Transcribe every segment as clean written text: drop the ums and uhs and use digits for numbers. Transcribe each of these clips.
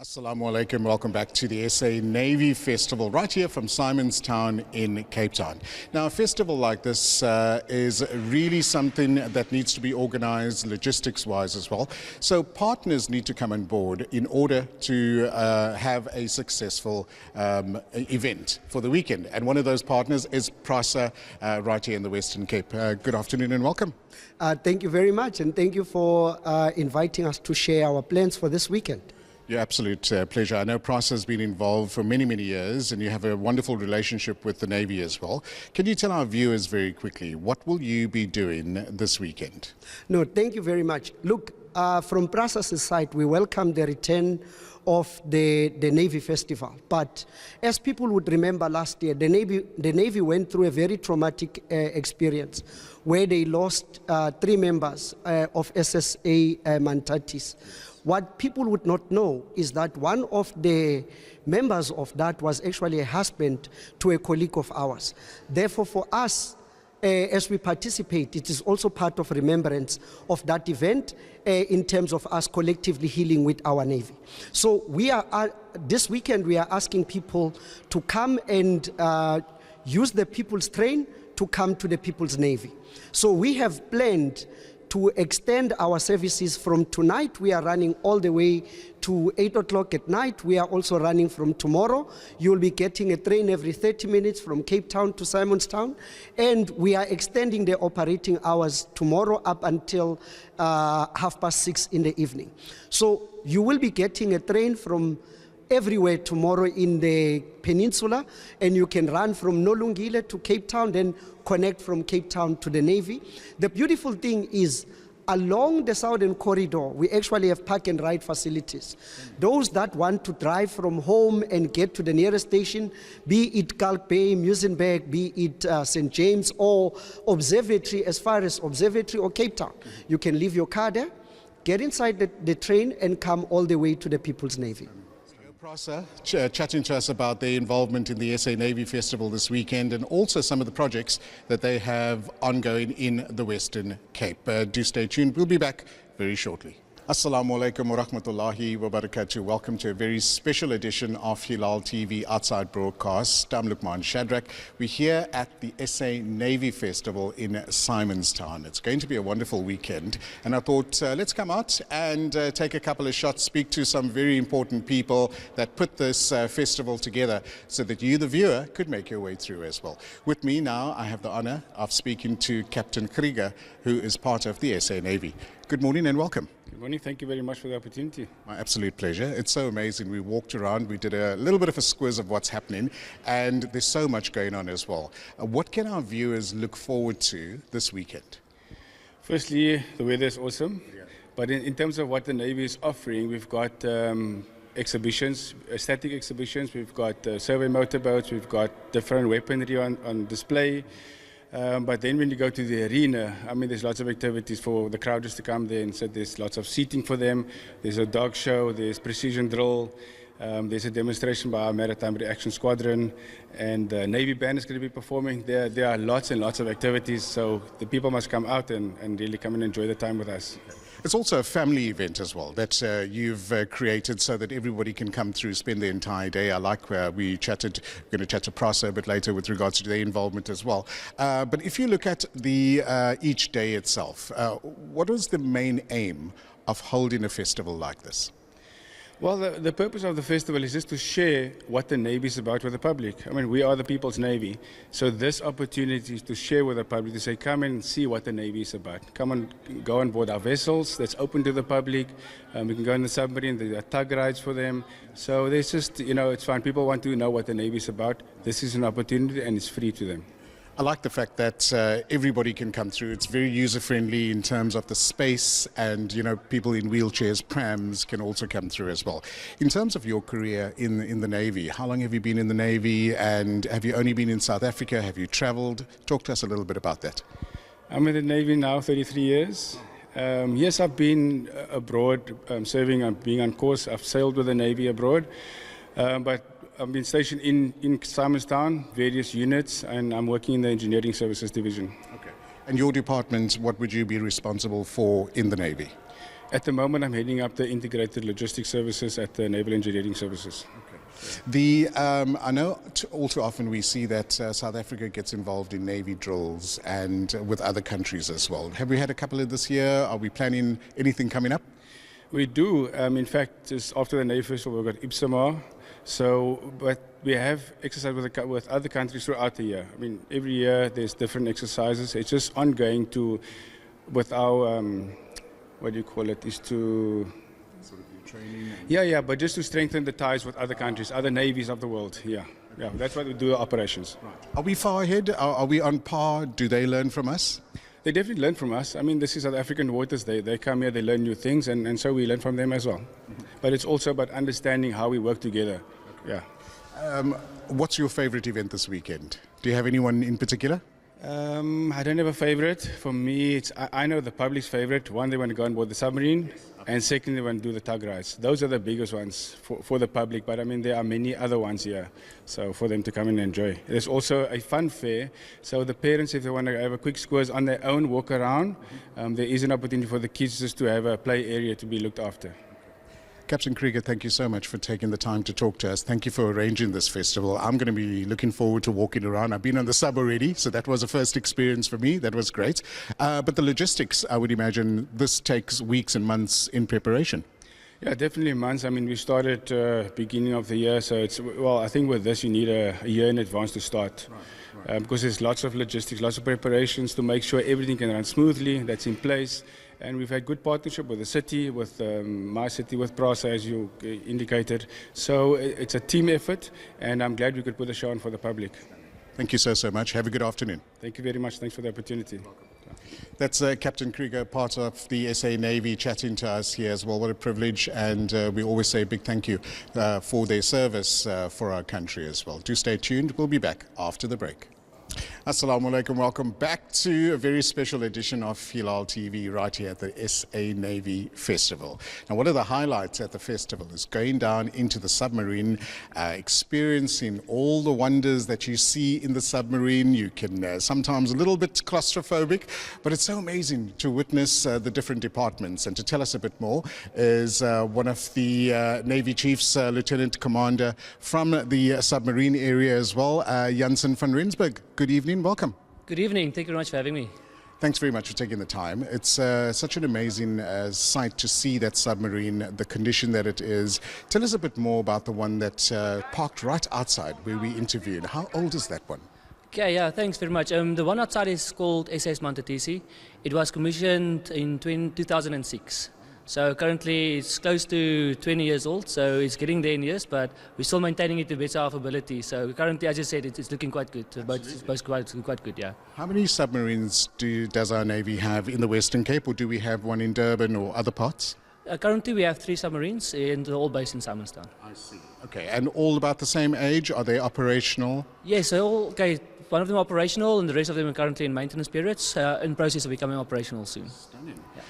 Assalamu alaikum, welcome back to the SA Navy Festival right here from Simonstown in Cape Town. Now a festival like this is really something that needs to be organized logistics wise as well. So partners need to come on board in order to have a successful event for the weekend. And one of those partners is PRASA right here in the Western Cape. Good afternoon and welcome. Thank you very much, and thank you for inviting us to share our plans for this weekend. Your absolute pleasure. I know PRASA has been involved for many, many years, and you have a wonderful relationship with the Navy as well. Can you tell our viewers very quickly, what will you be doing this weekend? No, thank you very much. Look, from PRASA's side, we welcome the return of the Navy Festival. But as people would remember last year, the Navy went through a very traumatic experience where they lost 3 members of SSA Mantatis. What people would not know is that one of the members of that was actually a husband to a colleague of ours. Therefore, for us, as we participate, it is also part of remembrance of that event in terms of us collectively healing with our Navy. So we are this weekend we are asking people to come and use the People's Train to come to the People's Navy. So we have planned to extend our services from tonight. We are running all the way to 8 o'clock at night. We are also running from tomorrow. You'll be getting a train every 30 minutes from Cape Town to Simonstown. And we are extending the operating hours tomorrow up until 6:30 in the evening. So you will be getting a train from everywhere tomorrow in the peninsula, and you can run from Nolungile to Cape Town, then connect from Cape Town to the Navy. The beautiful thing is, along the southern corridor, we actually have park and ride facilities. Those that want to drive from home and get to the nearest station, be it Kalk Bay, Muizenberg, be it St. James or Observatory, as far as Observatory or Cape Town, you can leave your car there, get inside the train and come all the way to the People's Navy. PRASA chatting to us about their involvement in the SA Navy Festival this weekend and also some of the projects that they have ongoing in the Western Cape. Do stay tuned. We'll be back very shortly. Assalamu alaikum wa rahmatullahi wa barakatuh. Welcome to a very special edition of Hilaal TV Outside Broadcast. I'm Lukman Shadrack. We're here at the SA Navy Festival in Simonstown. It's going to be a wonderful weekend, and I thought let's come out and take a couple of shots, speak to some very important people that put this festival together so that you, the viewer, could make your way through as well. With me now, I have the honor of speaking to Captain Krieger, who is part of the SA Navy. Good morning and welcome. Good morning. Thank you very much for the opportunity. My absolute pleasure. It's so amazing. We walked around, we did a little bit of a squiz of what's happening, and there's so much going on as well. What can our viewers look forward to this weekend? Firstly, the weather is awesome. Yeah. But in terms of what the Navy is offering, we've got exhibitions, static exhibitions, we've got survey motorboats, we've got different weaponry on display. But then when you go to the arena, I mean, there's lots of activities for the crowders to come there, and so there's lots of seating for them. There's a dog show, there's precision drill, there's a demonstration by our Maritime Reaction Squadron, and the Navy band is going to be performing. There are lots and lots of activities, so the people must come out and really come and enjoy the time with us. It's also a family event as well that you've created so that everybody can come through, spend the entire day. I like we're going to chat to PRASA a bit later with regards to their involvement as well. But if you look at the each day itself, what was the main aim of holding a festival like this? Well, the purpose of the festival is just to share what the Navy is about with the public. I mean, we are the People's Navy, so this opportunity is to share with the public, to say, come and see what the Navy is about. Come and go on board our vessels that's open to the public. We can go in the submarine, there are tug rides for them. So there's just, it's fun. People want to know what the Navy is about. This is an opportunity and it's free to them. I like the fact that everybody can come through. It's very user-friendly in terms of the space, and people in wheelchairs, prams can also come through as well. In terms of your career in the Navy, how long have you been in the Navy, and have you only been in South Africa? Have you traveled? Talk to us a little bit about that. I'm in the Navy now 33 years. Yes, I've been abroad serving and being on course. I've sailed with the Navy abroad, but I've been stationed in Simonstown, various units, and I'm working in the Engineering Services Division. Okay. And your department, what would you be responsible for in the Navy? At the moment, I'm heading up the integrated logistics services at the Naval Engineering Services. I know all too often we see that South Africa gets involved in Navy drills and with other countries as well. Have we had a couple of this year? Are we planning anything coming up? We do. In fact, just after the Navy Festival, we've got Ipsamar. But we have exercise with other countries throughout the year. I mean, every year there's different exercises. It's just ongoing with our, what do you call it, is to... Sort of your training? Yeah, but just to strengthen the ties with other countries, other navies of the world, yeah. That's what we do, operations. Right. Are we far ahead? Are we on par? Do they learn from us? They definitely learn from us. I mean, this is South African waters. They come here, they learn new things, and so we learn from them as well. But it's also about understanding how we work together. Yeah. What's your favorite event this weekend? Do you have anyone in particular? I don't have a favorite. For me, I know the public's favorite. One, they want to go on board the submarine, and second, they want to do the tug rides. Those are the biggest ones for the public, but I mean, there are many other ones here, so for them to come and enjoy. There's also a fun fair, so the parents, if they want to have a quick squeeze on their own, walk around, there is an opportunity for the kids just to have a play area to be looked after. Captain Krieger, thank you so much for taking the time to talk to us. Thank you for arranging this festival. I'm going to be looking forward to walking around. I've been on the sub already, so that was a first experience for me. That was great. But the logistics, I would imagine, this takes weeks and months in preparation. Yeah, definitely months. I mean, we started beginning of the year, so I think with this you need a year in advance to start. Right. Because there's lots of logistics, lots of preparations to make sure everything can run smoothly, that's in place. And we've had good partnership with the city, with my city, with PRASA, as you indicated. So it's a team effort, and I'm glad we could put a show on for the public. Thank you so much. Have a good afternoon. Thank you very much. Thanks for the opportunity. That's Captain Krieger, part of the SA Navy, chatting to us here as well. What a privilege, and we always say a big thank you for their service for our country as well. Do stay tuned. We'll be back after the break. Assalamu alaikum. Welcome back to a very special edition of Hilaal TV right here at the SA Navy Festival. Now, one of the highlights at the festival is going down into the submarine, experiencing all the wonders that you see in the submarine. You can sometimes a little bit claustrophobic, but it's so amazing to witness the different departments. And to tell us a bit more is one of the Navy Chiefs, Lieutenant Commander from the submarine area as well, Janssen van Rensburg. Good evening, welcome. Good evening, thank you very much for having me. Thanks very much for taking the time. It's such an amazing sight to see that submarine, the condition that it is. Tell us a bit more about the one that parked right outside where we interviewed. How old is that one? Okay, yeah, thanks very much. The one outside is called SS Mantatisi. It was commissioned in 2006. So currently it's close to 20 years old, so it's getting there in years, but we're still maintaining it to better our ability. So currently, as you said, it's looking quite good. It's quite good, yeah. How many submarines does our Navy have in the Western Cape, or do we have one in Durban or other parts? Currently we have 3 submarines, and they're all based in Simonstown. I see. Okay, and all about the same age? Are they operational? Yes, one of them operational, and the rest of them are currently in maintenance periods, in process of becoming operational soon. Stunning. Yeah.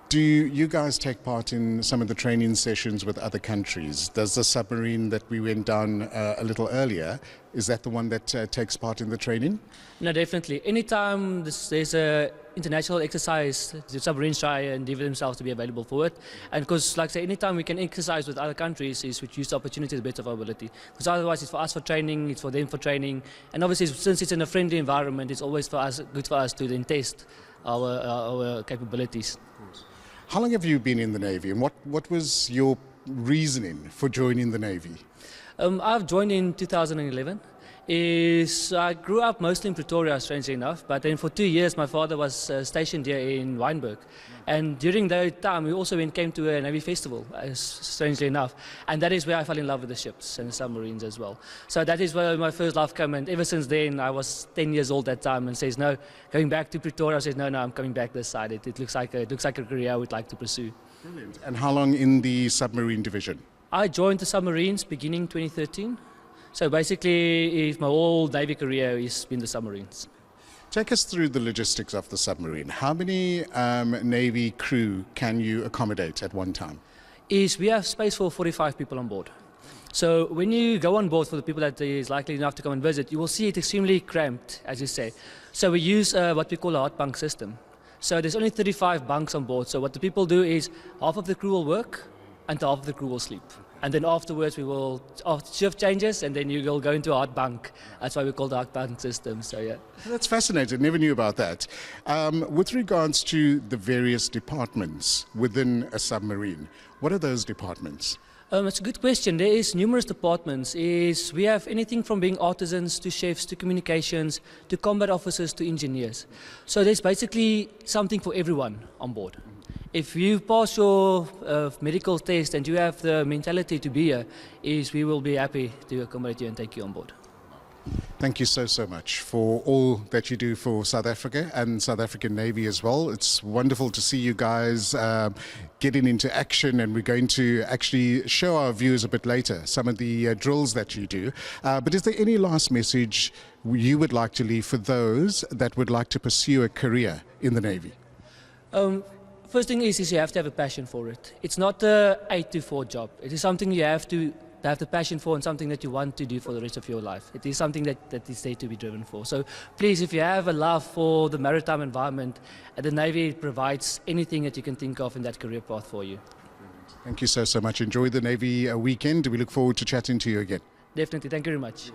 Do you guys take part in some of the training sessions with other countries? Does the submarine that we went down a little earlier, is that the one that takes part in the training? No, definitely. Anytime there's a international exercise, the submarines try and endeavour themselves to be available for it. And because, like I say, anytime we can exercise with other countries, is we use the opportunity to the best of our ability. Because otherwise, it's for us for training, it's for them for training. And obviously, since it's in a friendly environment, it's always good for us to then test our capabilities. How long have you been in the Navy, and what was your reasoning for joining the Navy? I've joined in 2011. I grew up mostly in Pretoria, strangely enough, but then for 2 years my father was stationed here in Wynberg. And during that time we also came to a Navy festival, strangely enough, and that is where I fell in love with the ships and the submarines as well. So that is where my first love came, and ever since then, I was 10 years old that time, and says no, going back to Pretoria, I says no, I'm coming back this side. It looks like a career I would like to pursue. Brilliant. And how long in the submarine division? I joined the submarines beginning 2013. So basically, my whole Navy career has been the submarines. Take us through the logistics of the submarine. How many Navy crew can you accommodate at one time? We have space for 45 people on board. So when you go on board, for the people that is likely enough to come and visit, you will see it extremely cramped, as you say. So we use what we call a hot bunk system. So there's only 35 bunks on board. So what the people do is half of the crew will work and half of the crew will sleep. And then afterwards after shift changes, and then you will go into a hot bunk. That's why we call it the hot bunk system. So yeah. That's fascinating. Never knew about that. With regards to the various departments within a submarine, what are those departments? It's a good question. There is numerous departments. We have anything from being artisans to chefs to communications to combat officers to engineers. So there's basically something for everyone on board. If you pass your medical test and you have the mentality to be here, we will be happy to accommodate you and take you on board. Thank you so much for all that you do for South Africa and South African Navy as well. It's wonderful to see you guys getting into action, and we're going to actually show our viewers a bit later some of the drills that you do. But is there any last message you would like to leave for those that would like to pursue a career in the Navy? First thing is you have to have a passion for it. It's not a 8 to 4 job. It is something you have to have the passion for and something that you want to do for the rest of your life. It is something that is there to be driven for. So please, if you have a love for the maritime environment, the Navy provides anything that you can think of in that career path for you. Thank you so much. Enjoy the Navy weekend. We look forward to chatting to you again. Definitely. Thank you very much.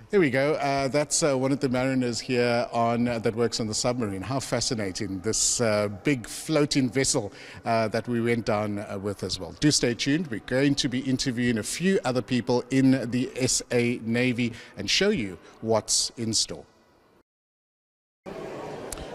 There we go. That's one of the mariners here that works on the submarine. How fascinating, this big floating vessel that we went down with as well. Do stay tuned. We're going to be interviewing a few other people in the SA Navy and show you what's in store.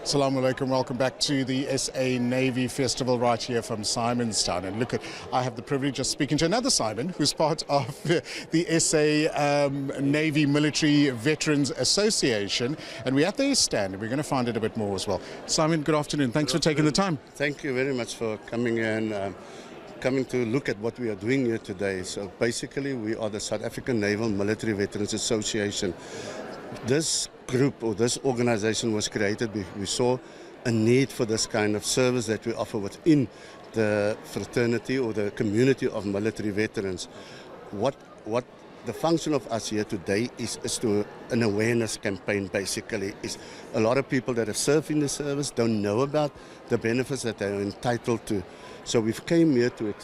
Assalamu alaikum, welcome back to the SA Navy Festival right here from Simonstown. And look, I have the privilege of speaking to another Simon who's part of the SA Navy Military Veterans Association. And we're at their stand, and we're going to find out a bit more as well. Simon, good afternoon. Thanks for taking the time. Thank you very much for coming in. Coming to look at what we are doing here today. So basically we are the South African Naval Military Veterans Association. This group or this organization was created. We saw a need for this kind of service that we offer within the fraternity or the community of military veterans. What the function of us here today is to an awareness campaign. Basically, is a lot of people that have served in the service don't know about the benefits that they are entitled to. So we've came here to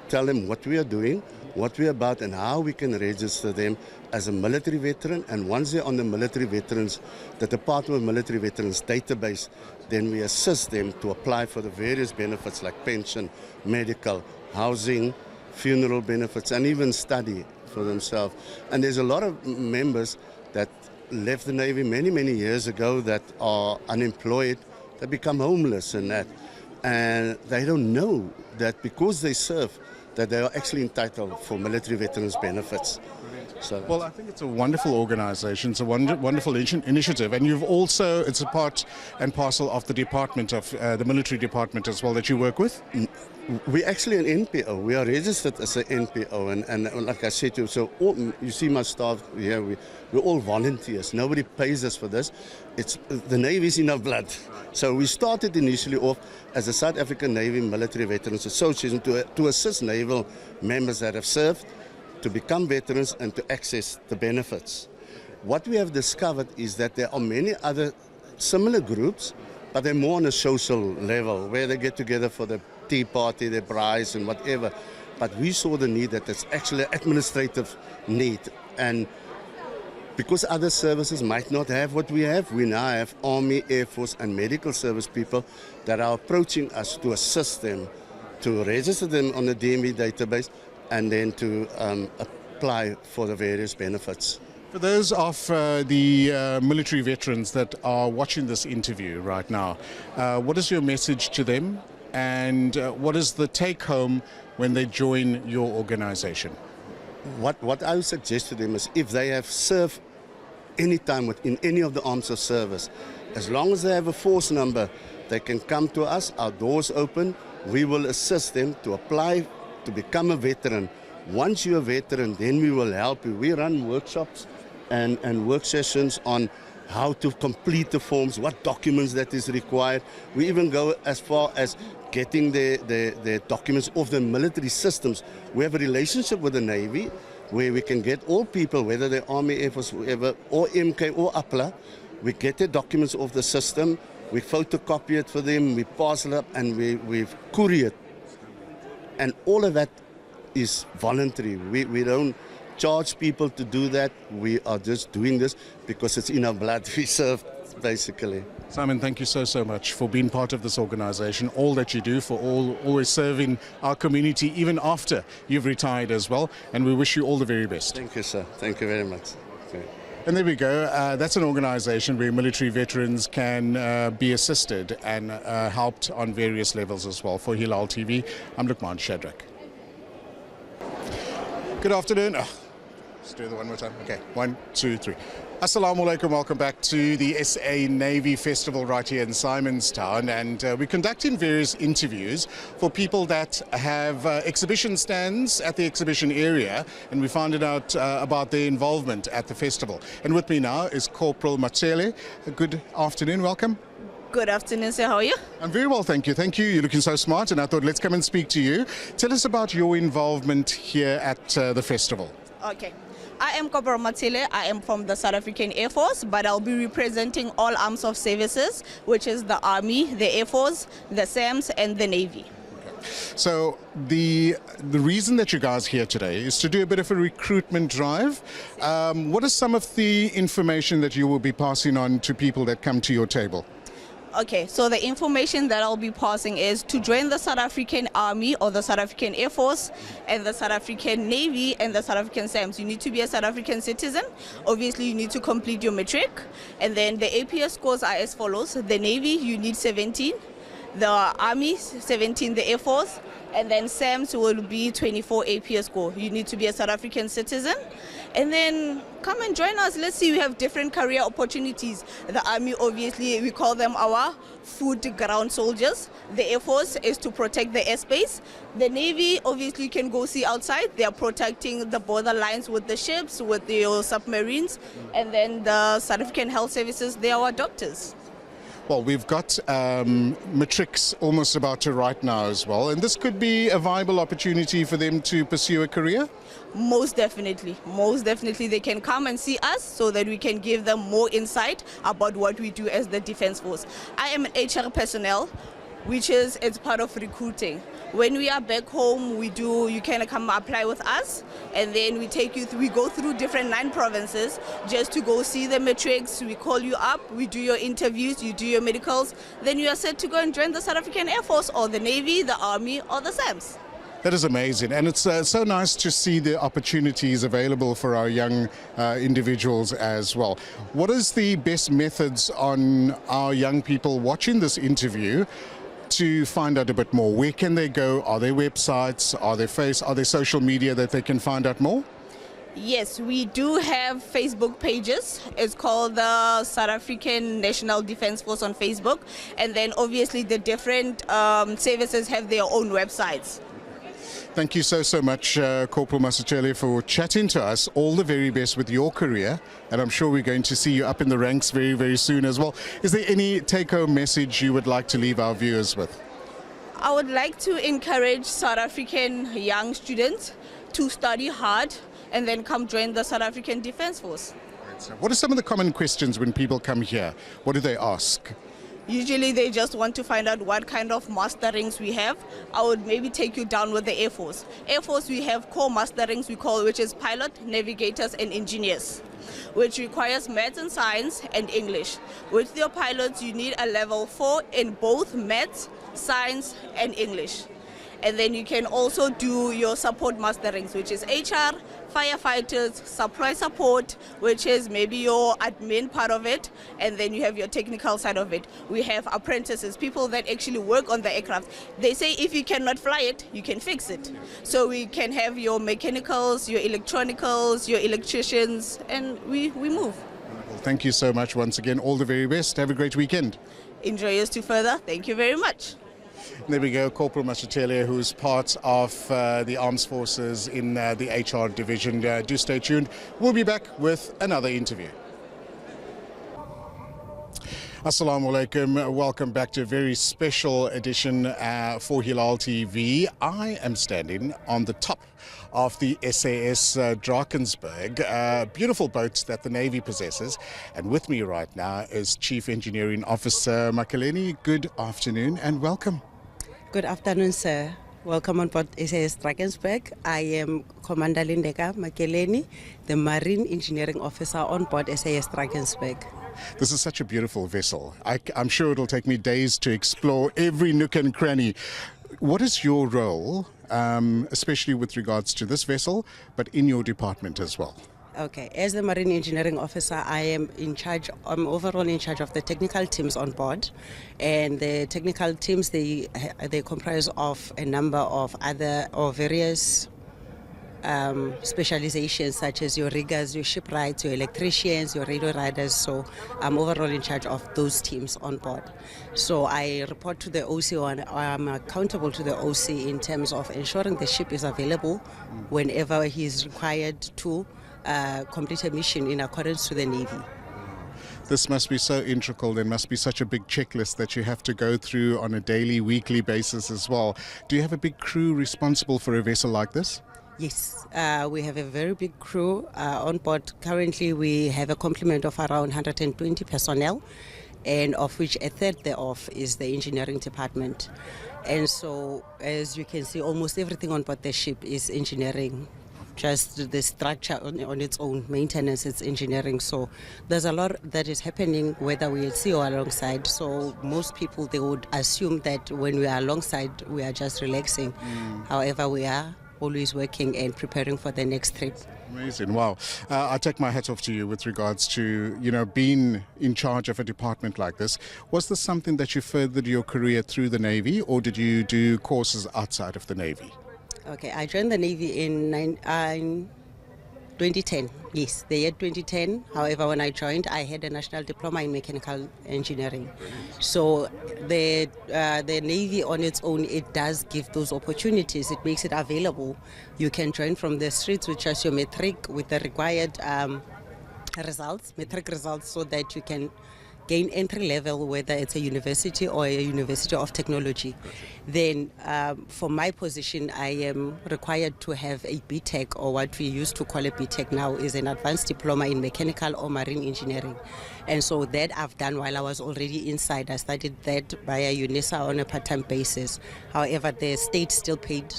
tell them what we are doing, what we're about, and how we can register them as a military veteran. And once they're on the military veterans, the Department of Military Veterans database, then we assist them to apply for the various benefits like pension, medical, housing, funeral benefits, and even study for themselves. And there's a lot of members that left the Navy many years ago that are unemployed, that become homeless and that. And they don't know that because they serve, that they are actually entitled for military veterans benefits. So well, I think it's a wonderful organization. It's a wonderful initiative. And you've also, it's a part and parcel of the department of the military department as well that you work with? We're actually an NPO. We are registered as an NPO. And like I said to you, so you see my staff here, we're all volunteers. Nobody pays us for this. The Navy's in our blood. So we started initially off as the South African Navy Military Veterans Association to assist naval members that have served to become veterans and to access the benefits. What we have discovered is that there are many other similar groups, but they're more on a social level where they get together for the tea party, their brides and whatever. But we saw the need that it's actually an administrative need. And because other services might not have what we now have Army, Air Force and medical service people that are approaching us to assist them, to register them on the DMV database and then to apply for the various benefits. For those of the military veterans that are watching this interview right now, what is your message to them, and what is the take home when they join your organization? What I would suggest to them is if they have served any time within any of the arms of service, as long as they have a force number, they can come to us, our doors open, we will assist them to apply to become a veteran. Once you're a veteran, then we will help you. We run workshops and work sessions on how to complete the forms, what documents that is required. We even go as far as getting the documents of the military systems. We have a relationship with the Navy where we can get all people, whether they're Army, Air Force, whoever, or MK or APLA, we get the documents of the system, we photocopy it for them, we parcel it up, and we courier it. And all of that is voluntary. We don't charge people to do that. We are just doing this because it's in our blood. We serve, basically. Simon, thank you so much for being part of this organization, all that you do, for always serving our community, even after you've retired as well. And we wish you all the very best. Thank you, sir. Thank you very much. Okay. And there we go. That's an organization where military veterans can be assisted and helped on various levels as well. For Hilaal TV, I'm Lukman Shadrack. Good afternoon. Let's do the one more time. Okay, 1, 2, 3. Assalamu alaikum, welcome back to the SA Navy Festival right here in Simonstown, and we're conducting various interviews for people that have exhibition stands at the exhibition area, and we found out about their involvement at the festival. And with me now is Corporal Machele. Good afternoon, welcome. Good afternoon, sir. How are you? I'm very well, thank you. Thank you. You're looking so smart, and I thought let's come and speak to you. Tell us about your involvement here at the festival. Okay. I am Corporal Matile. I am from the South African Air Force, but I'll be representing all arms of services, which is the Army, the Air Force, the SAMs, and the Navy. So the reason that you guys are here today is to do a bit of a recruitment drive. What is some of the information that you will be passing on to people that come to your table? Okay, so the information that I'll be passing is to join the South African Army or the South African Air Force and the South African Navy and the South African SAMs. You need to be a South African citizen. Obviously, you need to complete your matric. And then the APS scores are as follows. The Navy, you need 17. The Army, 17, the Air Force. And then SAMs will be 24 APS score. You need to be a South African citizen. And then come and join us. Let's see, we have different career opportunities. The Army, obviously, we call them our foot ground soldiers. The Air Force is to protect the airspace. The Navy, obviously, you can go see outside. They are protecting the border lines with the ships, with the submarines. And then the South African Health Services, they are our doctors. Well, we've got matrics almost about to write now as well, and this could be a viable opportunity for them to pursue a career? Most definitely they can come and see us so that we can give them more insight about what we do as the Defence Force. I am an HR personnel, which is it's part of recruiting. When we are back home, you can come apply with us, and then we take you we go through different 9 provinces just to go see the matrix. We call you up, we do your interviews, you do your medicals, then you are set to go and join the South African Air Force or the Navy, the Army or the SAMs. That is amazing, and it's so nice to see the opportunities available for our young individuals as well. What is the best methods on our young people watching this interview to find out a bit more? Where can they go? Are there websites? Are there social media that they can find out more? Yes, we do have Facebook pages. It's called the South African National Defence Force on Facebook, and then obviously the different services have their own websites. Thank you so much, Corporal Masachele, for chatting to us. All the very best with your career, and I'm sure we're going to see you up in the ranks very soon as well. Is there any take-home message you would like to leave our viewers with? I would like to encourage South African young students to study hard and then come join the South African Defence Force. What are some of the common questions when people come here? What do they ask? Usually they just want to find out what kind of masterings we have. I would maybe take you down with the Air Force. Air Force, we have core masterings which is pilot, navigators and engineers, which requires maths and science and English. With your pilots, you need a level 4 in both maths, science and English. And then you can also do your support masterings, which is HR, firefighters, supply support, which is maybe your admin part of it, and then you have your technical side of it. We have apprentices, people that actually work on the aircraft. They say if you cannot fly it, you can fix it. So we can have your mechanicals, your electronicals, your electricians, and we move. Well, thank you so much once again. All the very best. Have a great weekend. Enjoy yours to further. Thank you very much. There we go, Corporal Masachele, who's part of the Armed Forces in the HR division. Do stay tuned. We'll be back with another interview. Assalamu alaikum. Welcome back to a very special edition for Hilaal TV. I am standing on the top of the SAS Drakensberg, beautiful boat that the Navy possesses. And with me right now is Chief Engineering Officer Makeleni. Good afternoon and welcome. Good afternoon, sir. Welcome on board SAS Drakensberg. I am Commander Lindeka Makeleni, the Marine Engineering Officer on board SAS Drakensberg. This is such a beautiful vessel. I'm sure it'll take me days to explore every nook and cranny. What is your role, especially with regards to this vessel, but in your department as well? Okay, as the Marine Engineering Officer, I'm overall in charge of the technical teams on board. And the technical teams, they comprise of a number of other or various specializations, such as your riggers, your shipwrights, your electricians, your radio riders. So I'm overall in charge of those teams on board. So I report to the OC, and I'm accountable to the OC in terms of ensuring the ship is available whenever he is required to complete a mission in accordance to the Navy. This must be so integral. There must be such a big checklist that you have to go through on a daily, weekly basis as well. Do you have a big crew responsible for a vessel like this? Yes, we have a very big crew on board. Currently, we have a complement of around 120 personnel, and of which a third thereof is the engineering department. And so, as you can see, almost everything on board the ship is engineering. Just the structure on its own, maintenance, it's engineering. So there's a lot that is happening whether we are at sea or alongside. So most people, they would assume that when we are alongside, we are just relaxing. However, we are always working and preparing for the next trip. Amazing. Wow. I take my hat off to you with regards to, being in charge of a department like this. Was this something that you furthered your career through the Navy, or did you do courses outside of the Navy? Okay, I joined the Navy in 2010. Yes, the year 2010. However, when I joined, I had a national diploma in mechanical engineering. So the Navy on its own, it does give those opportunities. It makes it available. You can join from the streets with just your metric with the required metric results, so that you can gain entry level, whether it's a university or a university of technology. Then for my position, I am required to have a BTEC, or what we used to call a BTEC now is an advanced diploma in mechanical or marine engineering. And so that I've done while I was already inside. I studied that via UNISA on a part-time basis. However, the state still paid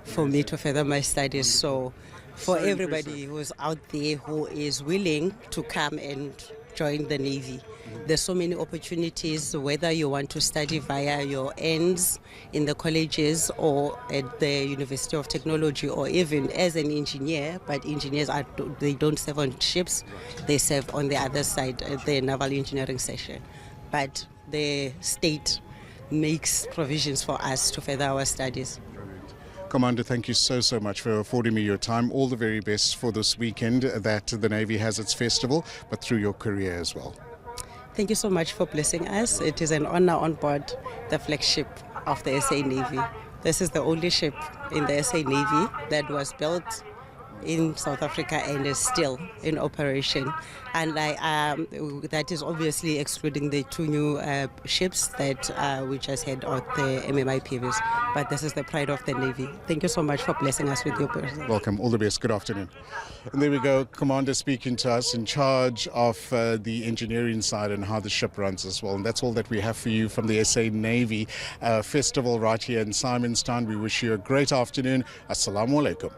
for me to further my studies. So for everybody who's out there who is willing to come and join the Navy, there's so many opportunities, whether you want to study via your ends in the colleges or at the University of Technology, or even as an engineer. But engineers, they don't serve on ships, they serve on the other side at the naval engineering section. But the state makes provisions for us to further our studies. Commander, thank you so much for affording me your time. All the very best for this weekend that the Navy has its festival, but through your career as well. Thank you so much for blessing us. It is an honor on board the flagship of the SA Navy. This is the only ship in the SA Navy that was built in South Africa and is still in operation. And that is obviously excluding the two new ships that we just had on the MMIPVs. But this is the pride of the Navy. Thank you so much for blessing us with your presence. Welcome. All the best. Good afternoon. And there we go. Commander speaking to us, in charge of the engineering side and how the ship runs as well. And that's all that we have for you from the SA Navy Festival right here in Simonstown. We wish you a great afternoon. Assalamu alaikum.